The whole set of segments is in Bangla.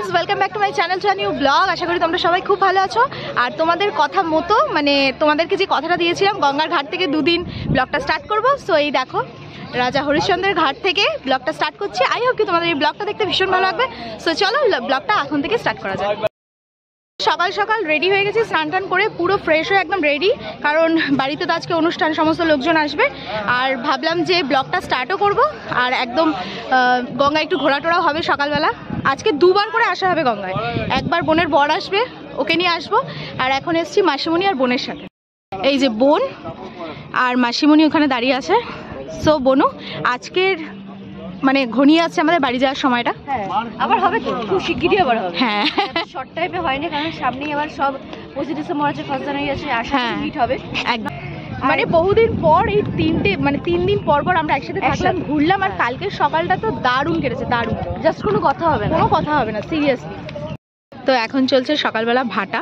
Guys, welcome back to my channel to a new vlog. আশা করি তোমরা সবাই খুব ভালো আছো। আর তোমাদের কথা মতো মানে তোমাদেরকে যে কথাটা দিয়েছিলাম গঙ্গার ঘাট থেকে দুদিন ব্লগটা স্টার্ট করব। সো এই দেখো রাজা হরিশ্চন্দ্রের ঘাট থেকে ব্লগটা স্টার্ট করছি। আই হোপ কি তোমাদের এই ব্লগটা দেখতে ভীষণ ভালো লাগবে। সো চলো ব্লগটা এখন থেকে স্টার্ট করা যায়। সকাল সকাল রেডি হয়ে গেছি, স্নান টান করে পুরো ফ্রেশ হয়ে একদম রেডি, কারণ বাড়িতে তো আজকে অনুষ্ঠান, সমস্ত লোকজন আসবে। আর ভাবলাম যে ব্লগটা স্টার্টও করব আর একদম গঙ্গায় একটু ঘোরাটোরাও হবে সকালবেলা। আজকে দুবার করে আসা হবে গঙ্গায়, একবার বোনের বর আসবে, ওকে নিয়ে আসবো, আর এখন এসছি মাসিমণি আর বোনের সাথে। এই যে বোন আর মাসিমণি ওখানে দাঁড়িয়ে আছে। সো বোনু, আজকের মানে ঘনিয়ে আসছে আমাদের বাড়ি যাওয়ার সময়টা। হ্যাঁ, আবার হবে তো, খুব শিগগিরই আবার হবে। হ্যাঁ, শর্ট টাইপে হয়নি, কারণ সামনেই আবার সব 25 ডিসেম্বর আছে, ফার্স্ট জানুয়ারি আছে, আসা হিট হবে একদম। মানে বহুদিন পর এই তিন দিন পর পর আমরা একসাথে থাকলাম, ঘুরলাম। আর কালকের সকালটা তো দারুণ কেটেছে, দারুণ। জাস্ট কোনো কথা হবে না, কোনো কথা হবে না, সিরিয়াসলি। তো এখন চলছে সকালবেলা ভাটা।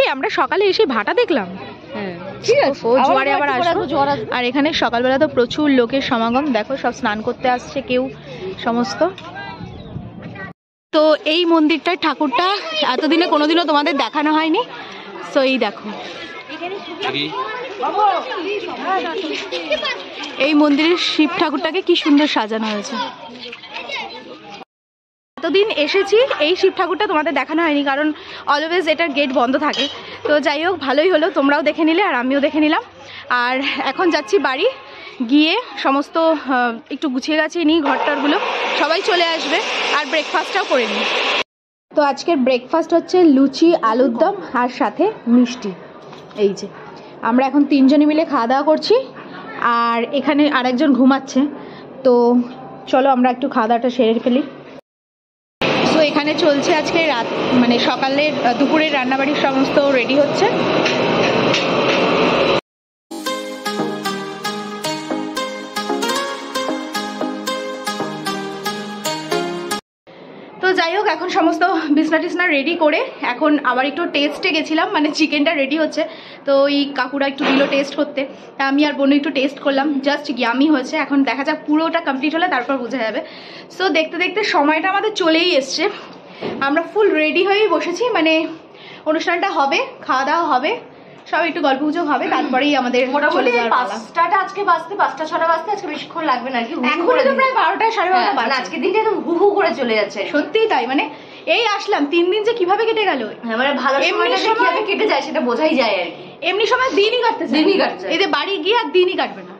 এই আমরা সকালে এসে ভাটা দেখলাম। হ্যাঁ ঠিক আছে, ও জোয়ারে আবার আসবো। আর এখানে সকালবেলা তো প্রচুর লোকের সমাগম, দেখো সব স্নান করতে আসছে কেউ সমস্ত। তো এই মন্দিরটার ঠাকুরটা এতদিনে কোনোদিনও তোমাদের দেখানো হয়নি। সো এই দেখো, এই মন্দিরের শিব ঠাকুরটাকে কি সুন্দর সাজানো হয়েছে। এতদিন এসেছি, এই শিব ঠাকুরটা তোমাদের দেখানো হয়নি, কারণ অলওয়েজ এটার গেট বন্ধ থাকে। তো যাই হোক, ভালোই হলো, তোমরাও দেখে নিলে আর আমিও দেখে নিলাম। আর এখন যাচ্ছি বাড়ি, গিয়ে সমস্ত একটু গুছিয়ে গাছিয়ে নিই, ঘরটারগুলো সবাই চলে আসবে, আর ব্রেকফাস্টটাও করে নিই। তো আজকের ব্রেকফাস্ট হচ্ছে লুচি, আলুর দম আর সাথে মিষ্টি। এই যে আমরা এখন তিনজনে মিলে খাওয়া দাওয়া করছি, আর এখানে আরেকজন ঘুমাচ্ছে। তো চলো আমরা একটু খাওয়া দাওয়াটা সেরে ফেলি। তো এখানে চলছে আজকে রাত মানে সকালের দুপুরের রান্নাবাড়ির সমস্ত রেডি হচ্ছে। তো যাই হোক, এখন সমস্ত বিছনা টিছনা রেডি করে এখন আবার একটু টেস্টে গেছিলাম, মানে চিকেনটা রেডি হচ্ছে। তো এই কাকুরা একটু দিল টেস্ট করতে, তা আমি আর বোনও একটু টেস্ট করলাম, জাস্ট ইয়ামি হয়েছে। এখন দেখা যাক পুরোটা কমপ্লিট হলে তারপর বোঝা যাবে। সো দেখতে দেখতে সময়টা আমাদের চলেই এসছে, আমরা ফুল রেডি হয়েই বসেছি। মানে অনুষ্ঠানটা হবে, খাওয়া দাওয়া হবে, সব একটু গল্প গুজব হবে, তারপরেই আমাদের মোটামুটি 5টাটা আজকে বাজতে, 5টা 6টা বাজতে আজকে বেশিক্ষণ লাগবে না। কি এখন তো প্রায় 12টা 12:30 বাজে। আজকে দিনটা একদম হু হু করে চলে যাচ্ছে। সত্যিই তাই, মানে এই আসলাম 3 দিন যে কিভাবে কেটে গেল। হ্যাঁ, মানে ভালো সময়টা যে কিভাবে কেটে যায় সেটা বোঝাই যায় আর কি। এমনি সময় দিনই কাটতেছে, এই যে বাড়ি গিয়ে আর দিনই কাটবে না।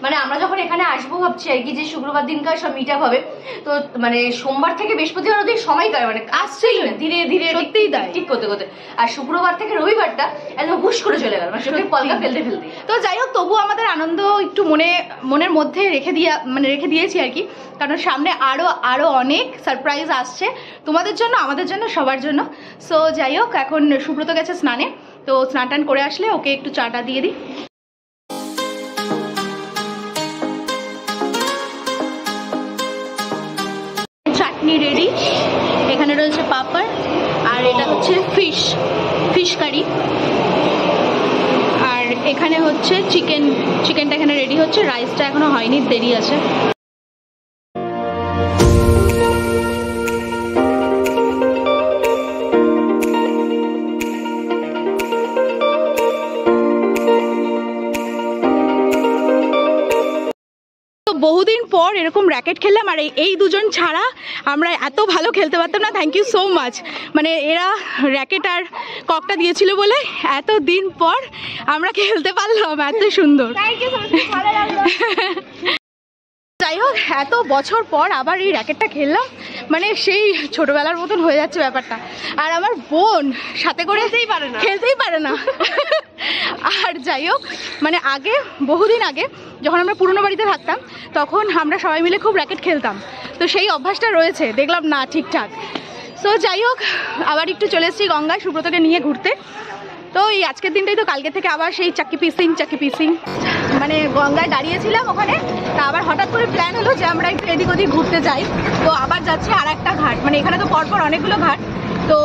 মানে আমরা যখন এখানে আসবো ভাবছি আর কি, যে শুক্রবার দিনকার সব মিট আপ হবে, তো মানে সোমবার থেকে বৃহস্পতিবার অবধি সময় কাটে, মানে আসছেই না, ধীরে ধীরে সত্যিই তাই ঠিক করতে করতে। আর শুক্রবার থেকে রবিবারটা একদম হুশ করে চলে গেল, মানে চোখে পলকা ফেলতে ফেলতে। তো যাই হোক, তবু আমাদের আনন্দ একটু মনের মধ্যে রেখে দিয়েছি আর কি, কারণ সামনে আরো অনেক সারপ্রাইজ আসছে তোমাদের জন্য, আমাদের জন্য, সবার জন্য। সো যাই হোক, এখন সুব্রত গেছে স্নানে, তো স্নান টান করে আসলে ওকে একটু চাটা দিয়ে দিই। চাটনি রেডি, এখানে রয়েছে পাপড়, আর এটা হচ্ছে ফিশ কারি, আর এখানে হচ্ছে চিকেনটা এখানে রেডি হচ্ছে, রাইসটা এখনো হয়নি, দেরি আছে। বহুদিন পর এরকম র্যাকেট খেললাম, আর এই দুজন ছাড়া আমরা এত ভালো খেলতে পারতাম না। থ্যাংক ইউ সো মাচ, মানে এরা র্যাকেট আর ককটা দিয়েছিল বলে এত দিন পর আমরা খেলতে পারলাম, এত সুন্দর। যাই হোক, এত বছর পর আবার এই র্যাকেটটা খেললাম, মানে সেই ছোটবেলার মতন হয়ে যাচ্ছে ব্যাপারটা। আর আমার বোন সাথে করে খেলতেই পারে না। আর যাই হোক, মানে বহুদিন আগে যখন আমরা পুরনো বাড়িতে থাকতাম, তখন আমরা সবাই মিলে খুব র্যাকেট খেলতাম, তো সেই অভ্যাসটা রয়েছে, দেখলাম না ঠিকঠাক। সো যাই হোক, আবার একটু চলে এসেছি গঙ্গায় সুব্রতকে নিয়ে ঘুরতে। তো এই আজকের দিনটাই তো, কালকে থেকে আবার সেই চাকি পিসিং মানে গঙ্গায় দাঁড়িয়েছিলাম ওখানে, তা আবার হঠাৎ করে প্ল্যান হলো যে আমরা একটু এদিক ওদিক ঘুরতে যাই। তো আবার যাচ্ছি আর একটা ঘাট, মানে এখানে তো পরপর অনেকগুলো ঘাট, তো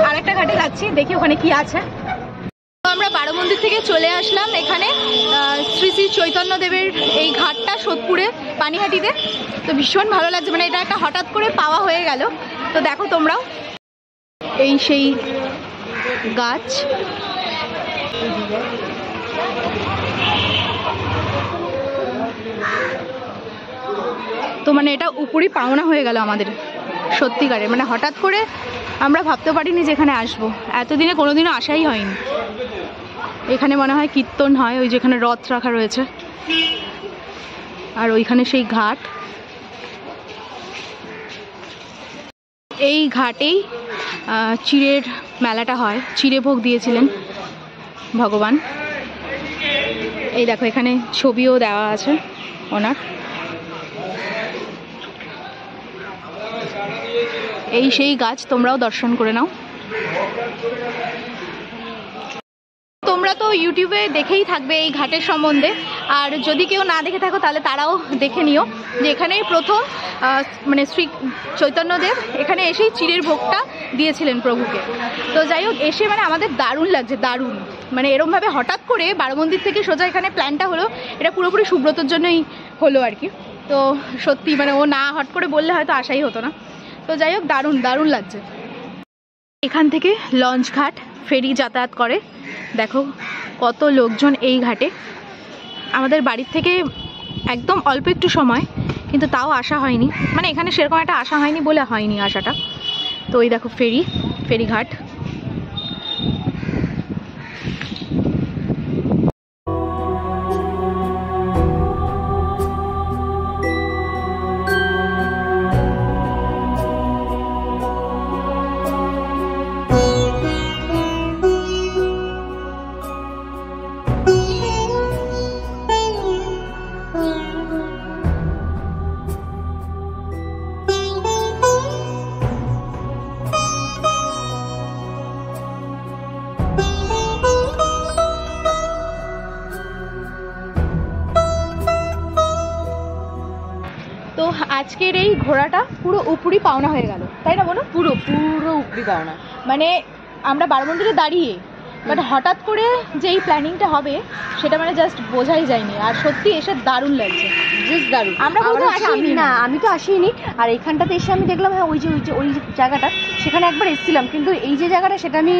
আরেকটা ঘাটে যাচ্ছি, দেখি ওখানে কি আছে। আমরা বারো মন্দির থেকে চলে আসলাম এখানে শ্রী শ্রী চৈতন্য দেবের এই ঘাটটা সোদপুরে পানিহাটিতে। তো ভীষণ ভালো লাগছে, মানে এটা একটা হঠাৎ করে পাওয়া হয়ে গেল। তো দেখো তোমরাও। এই সেই গাছ, তো মানে এটা উপরই পাওনা হয়ে গেল আমাদের সত্যিকারে। মানে হঠাৎ করে আমরা ভাবতে পারিনি যে এখানে আসবো, এতদিনে কোনোদিনও আসাই হয়নি। এখানে মনে হয় কীর্তন হয়, ওই যেখানে রথ রাখা রয়েছে, আর ওইখানে সেই ঘাট। এই ঘাটেই চিড়ের মেলাটা হয়, চিড়ে ভোগ দিয়েছিলেন ভগবান। এই দেখো এখানে ছবিও দেওয়া আছে ওনার। এই সেই গাছ, তোমরাও দর্শন করে নাও। তোমরা তো ইউটিউবে দেখেই থাকবে এই ঘাটের সম্বন্ধে, আর যদি কেউ না দেখে থাকো তাহলে তারাও দেখে নিও যে এখানে প্রথম মানে শ্রী চৈতন্যদেব এখানে এসেই চিড়ের ভোগটা দিয়েছিলেন প্রভুকে। তো যাই হোক, এসে মানে আমাদের দারুণ লাগছে, দারুণ। মানে এরমভাবে হঠাৎ করে বারমন্দির থেকে সোজা এখানে প্ল্যানটা হলো, এটা পুরোপুরি সুব্রতর জন্যই হলো আর কি। তো সত্যি মানে ও না হট করে বললে হয়তো আসাই হতো না। তো যাই হোক, দারুণ দারুণ লাগছে। এখান থেকে লঞ্চ ঘাট, ফেরি যাতায়াত করে। দেখো কত লোকজন এই ঘাটে। আমাদের বাড়ির থেকে একদম অল্প একটু সময়, কিন্তু তাও আসা হয়নি, মানে এখানে সেরকম একটা আসা হয়নি বলে হয়নি আসাটা। তো ওই দেখো ফেরিঘাট। তো আজকের এই ঘোড়াটা পুরো উপরি পাওনা হয়ে গেল, তাই না বলো? পুরো উপরি পাওনা। মানে আমরা বারমন্দিরে দাঁড়িয়ে, বাট হঠাৎ করে যে এই প্ল্যানিংটা হবে সেটা মানে জাস্ট বোঝাই যায়নি। আর সত্যি এসে দারুণ লাগছে, জাস্ট দারুণ। আমরা বলতে আসিনি না, আমি তো আসিনি। আর এইখানটাতে এসে আমি দেখলাম হ্যাঁ ওই যে জায়গাটা, সেখানে একবার এসেছিলাম, কিন্তু এই যে জায়গাটা সেটা আমি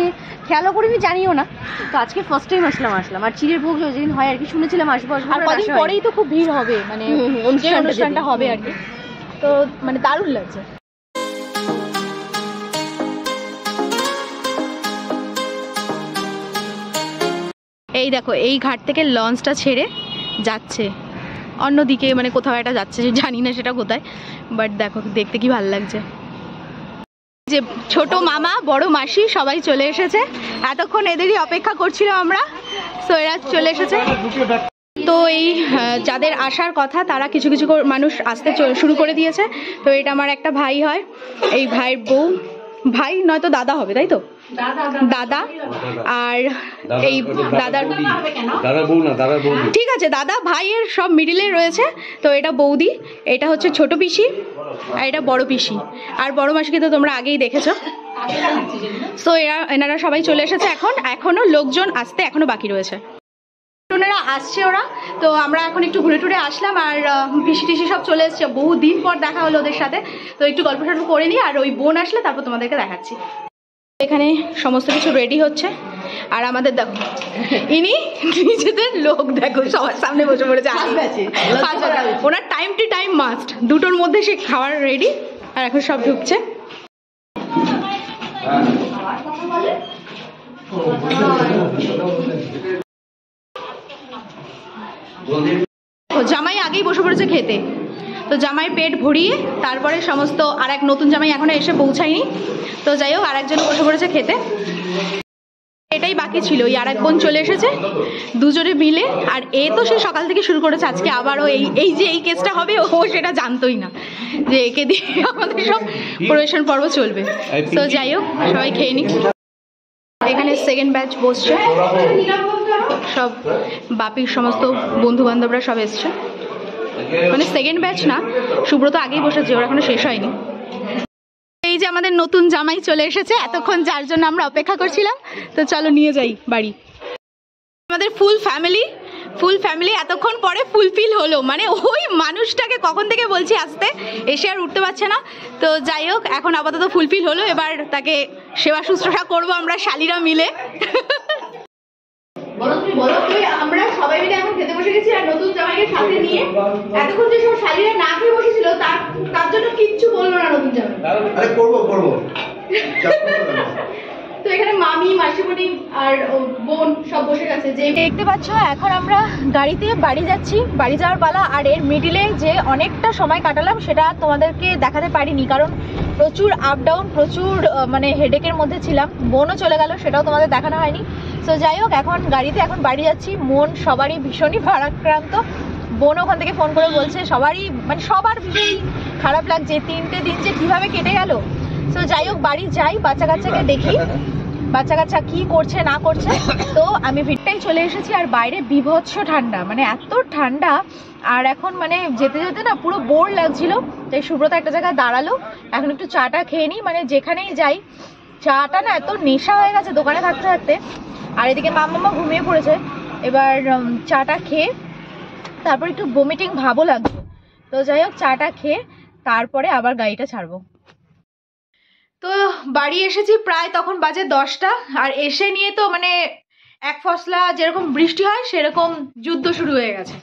খেয়ালও করিনি, জানিও না। তো আজকে ফার্স্ট টাইম আসলাম। আর চিড়ের ভোগ যেদিন হয় আর কি, শুনেছিলাম আসবো। আর কদিন পরেই তো খুব ভিড় হবে, মানে অনুষ্ঠানটা হবে আর কি। তো মানে দারুণ লাগছে। এই দেখো এই ঘাট থেকে লঞ্চটা ছেড়ে যাচ্ছে অন্যদিকে, মানে কোথাও একটা যাচ্ছে, জানি না সেটা কোথায়, বাট দেখো দেখতে কি ভালো লাগছে। যে ছোট মামা বড় মাসি সবাই চলে এসেছে, এতক্ষণ এদেরই অপেক্ষা করছিলাম আমরা। তো এরা চলে এসেছে। তো এই যাদের আসার কথা তারা কিছু কিছু মানুষ আসতে শুরু করে দিয়েছে। তো এটা আমার একটা ভাই হয়, এই ভাইয়ের বউ, ভাই নয়তো দাদা হবে, তাই তো? দাদা। আর এই দাদার বউ না, দাদার বউ। ঠিক আছে, দাদা ভাইয়ের সব মিডিলে রয়েছে। তো এটা বৌদি, এটা হচ্ছে ছোট পিসি, আর এটা বড় পিসি, আর বড় মাসিকে তো তোমরা আগেই দেখেছো। তো এনারা সবাই চলে এসেছে। এখনো লোকজন আসতে এখনো বাকি রয়েছে, ওনারা আসছে ওরা। তো আমরা এখন একটু ঘুরে টুরে আসলাম, আর পিসি টিসি সব চলে এসছে, বহুদিন পর দেখা হলো ওদের সাথে। তো একটু গল্প সল্প করে নিই, আর ওই বোন আসলে তারপর তোমাদেরকে দেখাচ্ছি। এখানে সমস্ত কিছু রেডি হচ্ছে, আর আমাদের দেখো ইনি নিজেদের লোক, দেখো সবার সামনে বসে পড়েছে। ওনার টাইম টু টাইম মাস্ট, দুটোর মধ্যে সে খাওয়ার রেডি। আর এখন সব ঢুকছে। জামাই আগেই বসে পড়েছে খেতে। তো জামাই পেট ভরিয়ে তারপরে সমস্ত, আর এক নতুন জামাই এখনো এসে পৌঁছায়নি। তো যাই হোক, আর একজন বসে পড়েছে খেতে। এটাই বাকি ছিল, ওই আর এক বোন চলে এসেছে, দুজনে মিলে। আর এ তো সে সকাল থেকে শুরু করেছে, আজকে আবারও এই যে এই কেসটা হবে ও সেটা জানতোই না যে একে দিয়ে আমাদের সব পরিবেশন পর্ব চলবে। তো যাই হোক, সবাই খেয়ে নি। এখানে সেকেন্ড ব্যাচ বসছে, সব বাপির সমস্ত বন্ধু বান্ধবরা সব এসছে। মানে সেকেন্ড ব্যাচ না, সুব্রত আগেই বসেছে, ওর এখনো শেষ হয়নি। এই যে আমাদের নতুন জামাই চলে এসেছে, এতক্ষণ যার জন্য আমরা অপেক্ষা করছিলাম। তো চলো নিয়ে যাই বাড়ি। আমাদের ফুল ফ্যামিলি ফুল ফ্যামিলি এতক্ষণ পরে ফুলফিল হলো, মানে ওই মানুষটাকে কখন থেকে বলছি আসতে, এসে আর উঠতে পারছে না। তো যাই হোক, এখন আপাতত ফুলফিল হলো, এবার তাকে সেবা শুশ্রূষা করবো আমরা শালিরা মিলে। আমরা সবাই মিলে এখন খেতে বসে গেছি, আর নতুন জামাইকে সাথে নিয়ে এতক্ষণ যে সব শালিরা না খেয়ে বসেছিল তার জন্য কিচ্ছু বললো না নতুন জামাই। আরে করবো তো এখানে মামি, মাসিমণি আর বোন সব বসে গেছে। যে দেখতে পাচ্ছ এখন আমরা গাড়িতে বাড়ি যাচ্ছি, বাড়ি যাওয়ার পালা। আর এর মিডিলে যে অনেকটা সময় কাটালাম সেটা তোমাদেরকে দেখাতে পারিনি, কারণ প্রচুর আপ ডাউন, প্রচুর মানে হেডেকের মধ্যে ছিলাম। বোনও চলে গেল, সেটাও তোমাদের দেখানো হয়নি। তো যাই হোক, এখন গাড়িতে এখন বাড়ি যাচ্ছি। মন সবারই ভীষণই ভারাক্রান্ত। বোন ওখান থেকে ফোন করে বলছে সবারই মানে সবার ভীষণই খারাপ লাগছে, 3টে দিন যে কিভাবে কেটে গেল। তো যাই হোক, বাড়ি যাই, বাচ্চা কাচ্চাকে দেখি বাচ্চা কাচ্চা কি করছে না করছে। তো আমি ভিড়টাই চলে এসেছি, আর বাইরে বিভৎস ঠান্ডা, মানে এত ঠান্ডা। আর এখন মানে যেতে যেতে না পুরো বোর লাগছিল। তাই সুব্রত একটা জায়গায় দাঁড়ালো, এখন একটু চাটা খেয়ে নিই। মানে যেখানেই যাই চাটা না এত নেশা হয়ে গেছে দোকানে থাকতে থাকতে। আর এদিকে মাম্মা ঘুমিয়ে পড়েছে। এবার চাটা খেয়ে তারপর একটু বমিটিং ভাবও লাগছে। তো যাই হোক, চাটা খেয়ে তারপরে আবার গাড়িটা ছাড়বো। তো বাড়ি এসেছি প্রায় তখন বাজে 10টা। আর এসে নিয়ে তো মানে এক ফসলা যেরকম বৃষ্টি হয় সেরকম যুদ্ধ শুরু হয়ে গেছে।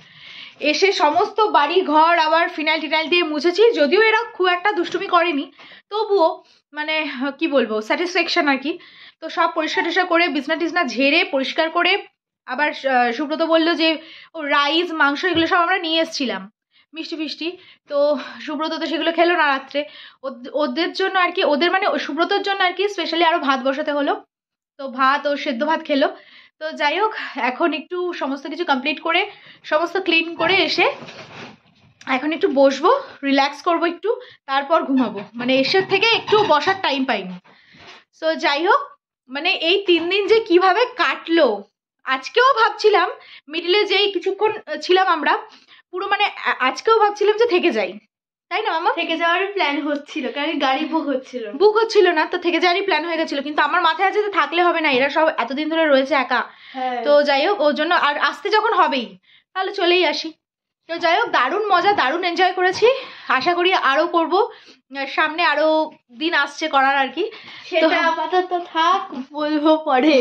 এসে সমস্ত বাড়ি ঘর আবার ফিনাইল টিনাইল দিয়ে মুছেছি। যদিও এরা খুব একটা দুষ্টুমি করেনি, তবুও মানে কি বলবো, স্যাটিসফ্যাকশন আর কি। তো সব পরিষ্কার টরিষ্কার করে বিছনা টিছনা ঝেড়ে পরিষ্কার করে আবার সুব্রত বললো যে ও রাইস মাংস এগুলো সব আমরা নিয়ে এসেছিলাম, মিষ্টি ফিষ্টি। তো সুব্রত তো সেগুলো খেলো না রাত্রে। ওদের জন্য আর কি, ওদের মানে সুব্রতর জন্য আর কি স্পেশালি আরও ভাত বসাতে হলো। তো ভাত ও সেদ্ধ ভাত খেলো। তো যাই হোক, এখন একটু সমস্ত কিছু কমপ্লিট করে সমস্ত ক্লিন করে এসে এখন একটু বসবো, রিল্যাক্স করবো একটু, তারপর ঘুমাবো। মানে এসে থেকে একটু বসার টাইম পাইনি। সো যাই হোক, মানে এই 3 দিন যে কিভাবে কাটলো, আজকেও ভাবছিলাম মিডিলে যেই কিছুক্ষণ ছিলাম আমরা পুরো মানে আজকেও ভাবছিলাম যে থেকে যাই, তাই না মামা? থেকে যাওয়ার প্ল্যান হচ্ছিল, কারণ গাড়ি বুক হচ্ছিল না, তো থেকে যাওয়ারই প্ল্যান হয়ে গেছিল। কিন্তু আমার মাথায় আছে যে থাকলে হবে না, এরা সব এতদিন ধরে রয়েছে একা। তো যাই হোক, ওর জন্য আর আসতে যখন হবেই তাহলে চলেই আসি। তো যাই হোক, দারুণ মজা, দারুণ এনজয় করেছি। আশা করি আরও করব, সামনে আরও দিন আসছে করার আর কি। সেটা আপাতত থাক, বলবো পরে।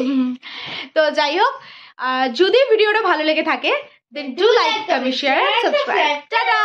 তো যাই হোক, যদি ভিডিওটা ভালো লেগে থাকে then do like, comment, share and subscribe. Ta-da!